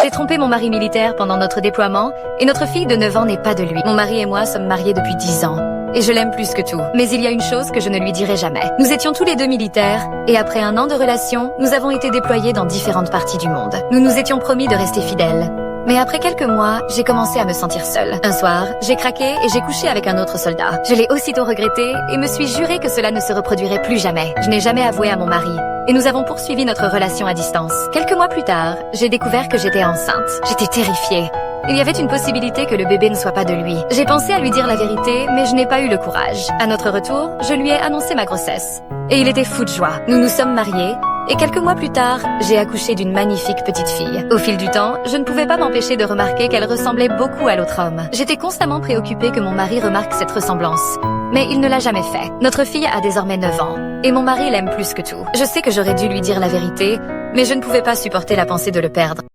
J'ai trompé mon mari militaire pendant notre déploiement et notre fille de 9 ans n'est pas de lui. Mon mari et moi sommes mariés depuis 10 ans. Et je l'aime plus que tout. Mais il y a une chose que je ne lui dirai jamais. Nous étions tous les deux militaires, et après un an de relation, nous avons été déployés dans différentes parties du monde. Nous nous étions promis de rester fidèles. Mais après quelques mois, j'ai commencé à me sentir seule. Un soir, j'ai craqué et j'ai couché avec un autre soldat. Je l'ai aussitôt regretté et me suis juré que cela ne se reproduirait plus jamais. Je n'ai jamais avoué à mon mari. Et nous avons poursuivi notre relation à distance. Quelques mois plus tard, j'ai découvert que j'étais enceinte. J'étais terrifiée. Il y avait une possibilité que le bébé ne soit pas de lui. J'ai pensé à lui dire la vérité, mais je n'ai pas eu le courage. À notre retour, je lui ai annoncé ma grossesse. Et il était fou de joie. Nous nous sommes mariés. Et quelques mois plus tard, j'ai accouché d'une magnifique petite fille. Au fil du temps, je ne pouvais pas m'empêcher de remarquer qu'elle ressemblait beaucoup à l'autre homme. J'étais constamment préoccupée que mon mari remarque cette ressemblance. Mais il ne l'a jamais fait. Notre fille a désormais 9 ans. Et mon mari l'aime plus que tout. Je sais que j'aurais dû lui dire la vérité, mais je ne pouvais pas supporter la pensée de le perdre.